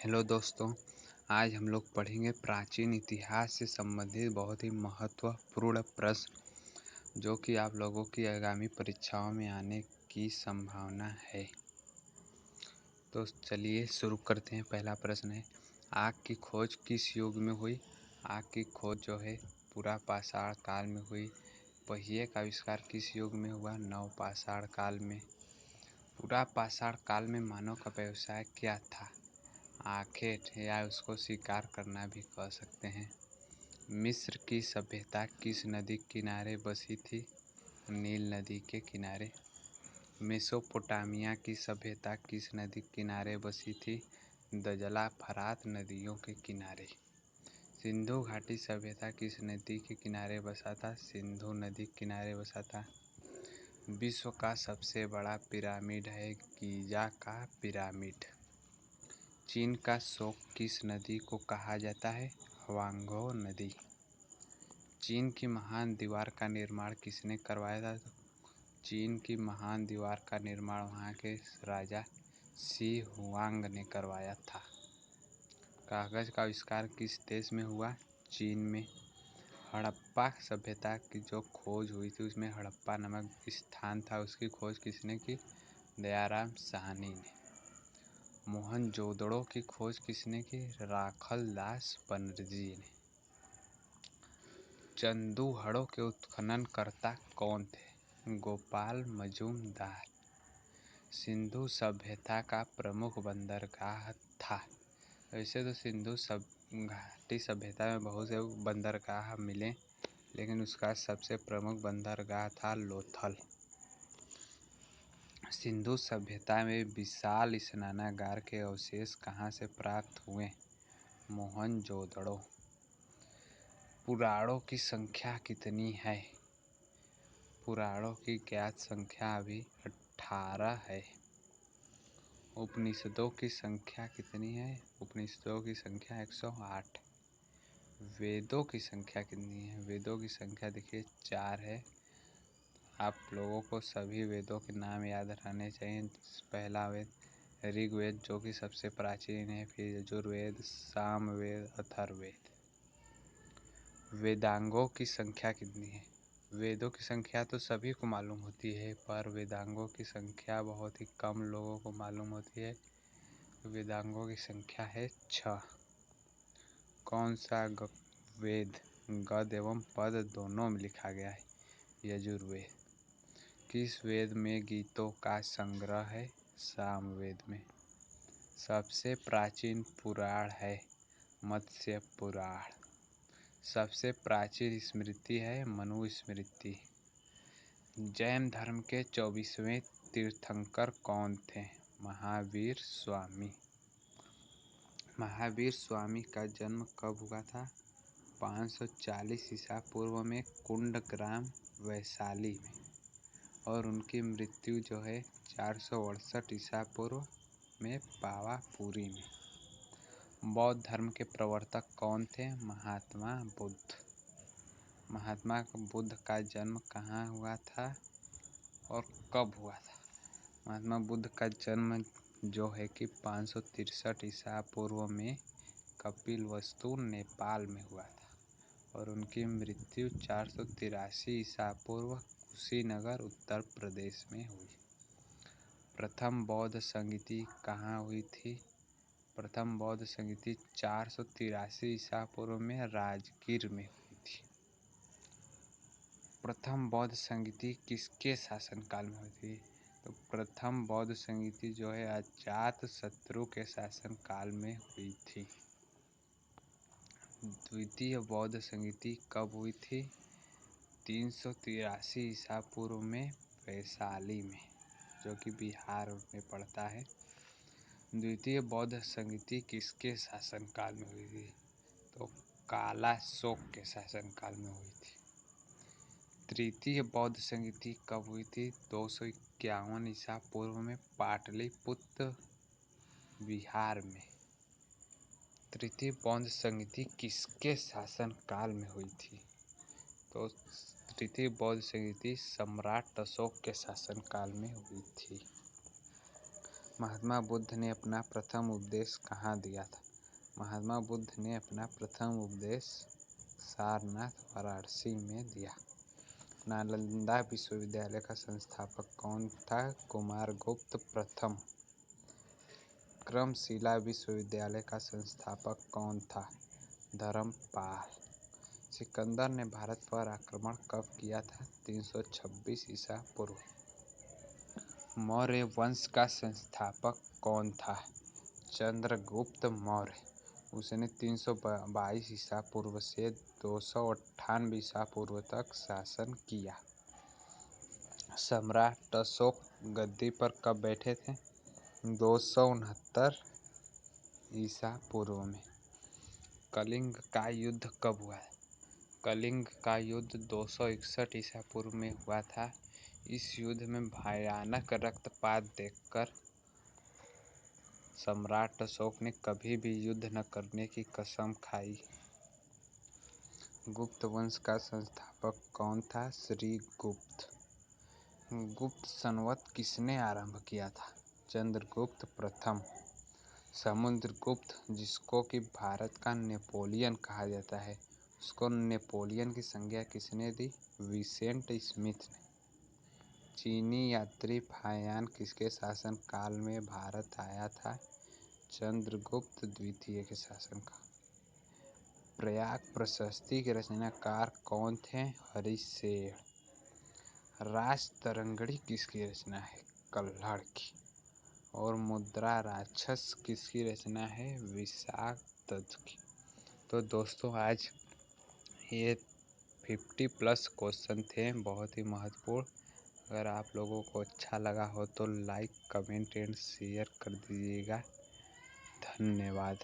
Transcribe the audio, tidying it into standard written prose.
Hello दोस्तों। आज हम लोग पढ़ेंगे प्राचीन इतिहास से संबंधित बहुत ही महत्वपूर्ण प्रश्न जो कि आप लोगों की आगामी परीक्षाओं में आने की संभावना है। तो चलिए शुरू करते हैं। पहला प्रश्न है, आग की खोज किस युग में हुई? आग की खोज जो है पूरा पाषाण काल में हुई। पहिए का आविष्कार किस युग में हुआ? नवपाषाण काल में। पूरा पाषाण काल में मानव का व्यवसाय क्या था? आखेट या उसको शिकार करना भी कह सकते हैं। मिस्र की सभ्यता किस नदी के किनारे बसी थी? नील नदी के किनारे। मेसोपोटामिया की सभ्यता किस नदी के किनारे बसी थी? दजला फरात नदियों के किनारे। सिंधु घाटी सभ्यता किस नदी के किनारे बसा था? सिंधु नदी के किनारे बसा था। विश्व का सबसे बड़ा पिरामिड है गीजा का पिरामिड। चीन का शोक किस नदी को कहा जाता है? ह्वांगहो नदी। चीन की महान दीवार का निर्माण किसने करवाया था? चीन की महान दीवार का निर्माण वहाँ के राजा शी हुआंग ने करवाया था। कागज का आविष्कार किस देश में हुआ? चीन में। हड़प्पा सभ्यता की जो खोज हुई थी उसमें हड़प्पा नामक स्थान था, उसकी खोज किसने की? दयाराम साहनी ने। मोहनजोदड़ो की खोज किसने की? राखल दास बनर्जी ने। चंदूहड़ो के उत्खननकर्ता कौन थे? गोपाल मजूमदार। सिंधु सभ्यता का प्रमुख बंदरगाह था। वैसे तो सिंधु घाटी सभ्यता में बहुत से बंदरगाह मिले, लेकिन उसका सबसे प्रमुख बंदरगाह था लोथल। सिंधु सभ्यता में विशाल स्नानागार के अवशेष कहाँ से प्राप्त हुए? मोहनजोदड़ो। पुराणों की संख्या कितनी है? पुराणों की ज्ञात संख्या अभी 18 है। उपनिषदों की संख्या कितनी है? उपनिषदों की संख्या 108। वेदों की संख्या कितनी है? वेदों की संख्या देखिए 4 है। आप लोगों को सभी वेदों के नाम याद रहने चाहिए। पहला वेद ऋग्वेद जो कि सबसे प्राचीन है, फिर यजुर्वेद, सामवेद, अथर्ववेद। वेदांगों की संख्या कितनी है? वेदों की संख्या तो सभी को मालूम होती है, पर वेदांगों की संख्या बहुत ही कम लोगों को मालूम होती है। वेदांगों की संख्या है 6। कौन सा वेद गद एवं पद दोनों में लिखा गया है? यजुर्वेद। किस वेद में गीतों का संग्रह है? सामवेद में। सबसे प्राचीन पुराण है मत्स्य पुराण। सबसे प्राचीन स्मृति है मनुस्मृति। जैन धर्म के 24वें तीर्थंकर कौन थे? महावीर स्वामी। महावीर स्वामी का जन्म कब हुआ था? 540 ईसा पूर्व में कुंडग्राम वैशाली में, और उनकी मृत्यु जो है 468 ईसा पूर्व में पावापुरी में। बौद्ध धर्म के प्रवर्तक कौन थे? महात्मा बुद्ध। महात्मा बुद्ध का जन्म कहाँ हुआ था और कब हुआ था? महात्मा बुद्ध का जन्म जो है कि 563 ईसा पूर्व में कपिलवस्तु नेपाल में हुआ था, और उनकी मृत्यु 483 ईसा पूर्व कुशीनगर उत्तर प्रदेश में हुई। प्रथम बौद्ध संगीति कहाँ हुई थी? प्रथम बौद्ध संगीति 483 ईसा पूर्व में राजगीर में हुई थी। प्रथम बौद्ध संगीति किसके शासनकाल में हुई थी? तो प्रथम बौद्ध संगीति जो है अजातशत्रु के शासनकाल में हुई थी। द्वितीय बौद्ध संगीति कब हुई थी? 383 ईसा पूर्व में वैशाली में, जो कि बिहार में पड़ता है। द्वितीय बौद्ध संगीति किसके शासनकाल में हुई थी? तो कालाशोक के शासनकाल में हुई थी। तृतीय बौद्ध संगीति कब हुई थी? 251 ईसा पूर्व में पाटलिपुत्र बिहार में। तृतीय बौद्ध संगीति किसके शासनकाल में हुई थी? तो तृतीय बौद्ध संगीति सम्राट अशोक के शासनकाल में हुई थी। महात्मा बुद्ध ने अपना प्रथम उपदेश कहाँ दिया था? महात्मा बुद्ध ने अपना प्रथम उपदेश सारनाथ वाराणसी में दिया। नालंदा विश्वविद्यालय का संस्थापक कौन था? कुमारगुप्त प्रथम। क्रमशिला विश्वविद्यालय का संस्थापक कौन था? धर्मपाल। सिकंदर ने भारत पर आक्रमण कब किया था? 326 ईसा पूर्व। मौर्य वंश का संस्थापक कौन था? चंद्रगुप्त मौर्य। उसने 322 ईसा पूर्व से 298 ईसा पूर्व तक शासन किया। सम्राट अशोक गद्दी पर कब बैठे थे? 269 ईसा पूर्व में। कलिंग का युद्ध कब हुआ? कलिंग का युद्ध 261 ईसा पूर्व में हुआ था। इस युद्ध में भयानक रक्तपात देखकर सम्राट अशोक ने कभी भी युद्ध न करने की कसम खाई। गुप्त वंश का संस्थापक कौन था? श्रीगुप्त। गुप्त संवत किसने आरंभ किया था? चंद्रगुप्त प्रथम। समुद्रगुप्त, जिसको कि भारत का नेपोलियन कहा जाता है, उसको नेपोलियन की संज्ञा किसने दी? विसेंट स्मिथ ने। चीनी यात्री फाहियान किसके शासन काल में भारत आया था? चंद्रगुप्त द्वितीय के शासनकाल। प्रयाग प्रशस्ति के रचनाकार कौन थे? हरिशेर। राजतरंगिणी किसकी रचना है? कल्हड़ की। और मुद्रा राक्षस किसकी रचना है? विशाख दत्त की। तो दोस्तों, आज ये 50+ क्वेश्चन थे, बहुत ही महत्वपूर्ण। अगर आप लोगों को अच्छा लगा हो तो लाइक, कमेंट एंड शेयर कर दीजिएगा। धन्यवाद।